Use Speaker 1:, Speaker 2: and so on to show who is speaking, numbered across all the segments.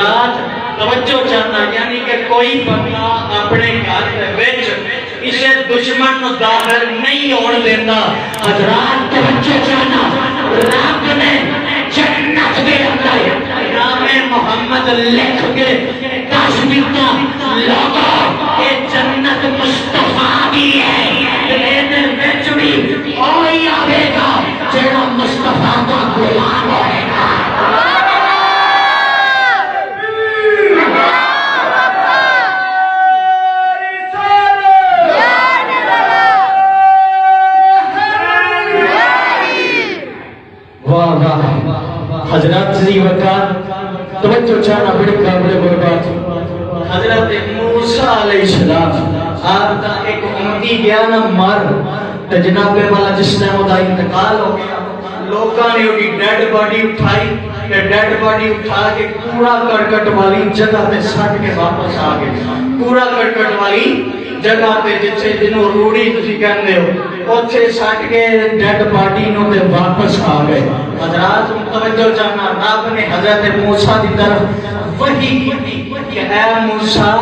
Speaker 1: حضرات توجہ چاہنا یعنی کہ کوئی بندہ اپنے گھر وچ اسے دشمن نو داخل نہیں ہون دیتا. حضرات توجہ چاہنا رب نے جنت دے اندر نام محمد لکھ کے دس دیتا لوگوں کہ جنت مصطفیٰ دی ہے. لینے وچ بھی کوئی آئے گا جڑا مصطفیٰ کا غلام ہوئے گا. حضرات سے وقت توجہ چاہنا بڑی قابل برباد. حضرت موسیٰ علیہ السلام آپ کا ایک امتی گیا نا مر تو جناب والا جس نے وہ دا انتقال ہو گیا. لوگاں نے وہ ڈیڈ باڈی اٹھائی کہ ڈیڈ باڈی اٹھا کے کوڑا کرکٹ والی جگہ پہ سٹ کے واپس آ گئے. کوڑا کرکٹ والی جگہ پہ جسے جنہوں روڑی تسی کہندے ہو اچھے سٹ کے ڈیڈ باڈی نو دے واپس آ گئے. حضرات توجہ چاہنا رب نے حضرت موسیٰ دی طرف وحی کی کہ اے موسیٰ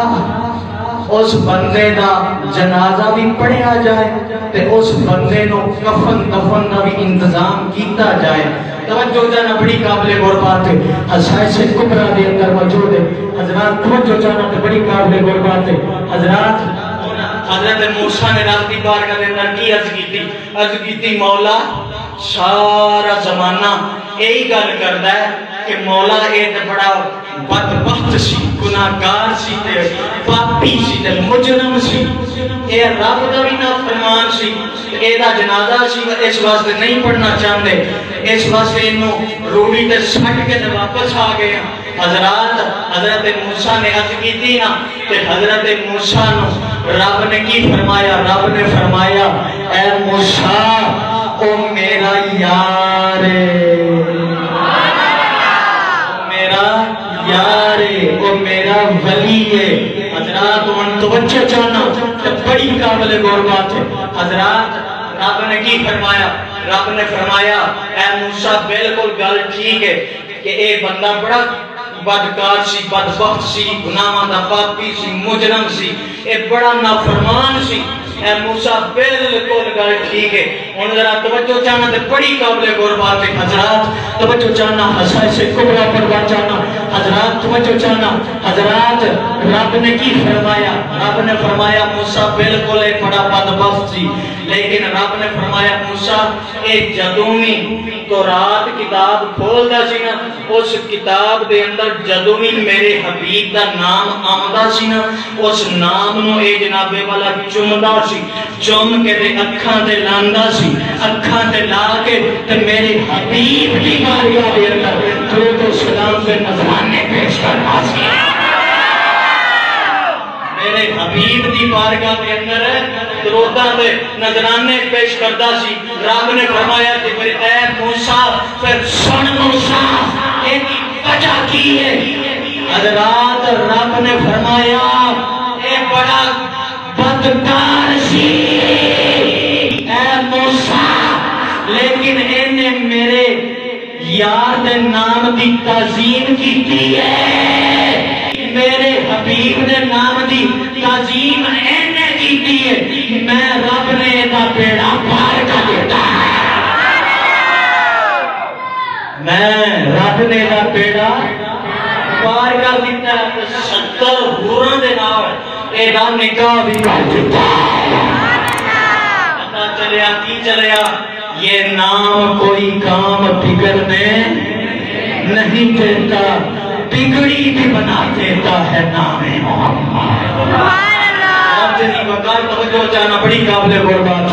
Speaker 1: اس بندے دا جنازہ بھی پڑھیا جائے تے اس بندے نو کفن دفن دا بھی انتظام کیتا جائے. توجہ جانا بڑی قابل غور بات ہے. حسائس کبرا دے اندر موجود ہے. حضرات توجہ جانا تے بڑی قابل غور بات ہے. حضرات حضرت موسیٰ نے رب دی بارگاہ دے اندر کی عرض کیتی مولا سارا زمانہ یہی گل کردا ہے کہ مولا اے تے بڑا بدبخت سی گناہگار سی تے پاپی سی تے مجرم سی. اے رب دا بھی نافرمان سی. اے دا جنازہ سی اس واسطے نہیں پڑھنا چاہندے. اس واسطے انہوں روڑی تے سٹ کے واپس آ گئے. حضرات حضرت موسیٰ نے عرض کی تھی نا کہ حضرت موسیٰ نو رب نے کی فرمایا. رب نے فرمایا اے موسیٰ او میرا یار او میرا ولی ہے. حضرات ان توجہ چاہنا بڑی قابل غور بات ہے. حضرات رب نے کی فرمایا. رب نے فرمایا اے موسیٰ بالکل گل ٹھیک ہے کہ اے بندہ بڑا بدکار سی بدبخت سی گناہاں دا پاپی سی مجرم سی اے بڑا نافرمان سی. اے موسیٰ بالکل گل ٹھیک ہے. ان ذرا توجہ چاہنا تے بڑی قابل غور بات ہے. حضرات توجہ چاہنا حسائس کبرا پر بات چاہنا. حضرات توجہ چاہنا. حضرات رب نے کی فرمایا. رب نے فرمایا موسیٰ بالکل ایک بڑا بدبخت سی لیکن رب نے فرمایا موسیٰ اے جدومی تو رات کتاب کھول دا سی نا اس کتاب دے اندر جدومی میرے حبیب دا نام آمدہ سی نا اس نام نو اے جناب والا چمدہ سی. چم کے دے اکھاں دے لاندہ سی. اکھاں دے لا کے تے میرے حبیب دی بارگاہ دے اندر درود و سلام پہ نذرانے پیش کرنا سی. میرے حبیب دی بارگاہ دے اندر درودہ دے نذرانے پیش کردہ سی. رب نے فرمایا کہ میرے اے موسیٰ پھر سن موسیٰ ایک وجہ کی ہے. حضرات رب نے فرمایا اے بڑا بدکار سی اے موسیٰ لیکن انہیں میرے یار دے نام دی تعظیم کی ہے. میرے حبیب دے نام دی تعظیم انہیں کی ہے. میں رب نے دا بیڑا پار کر دیتا ہے. میں رب نے دا بیڑا پار کر دیتا ہے. 70 حوراں دے نام اے دا نکاح بھی کر دیتا ہے. پتہ چلیا کی چلیا یہ نام کوئی کام بگڑنے نہیں دیتا بگڑی بھی بنا دیتا ہے نام محمد. آپ جنہی وقار توجہ جانا بڑی قابل غور بات.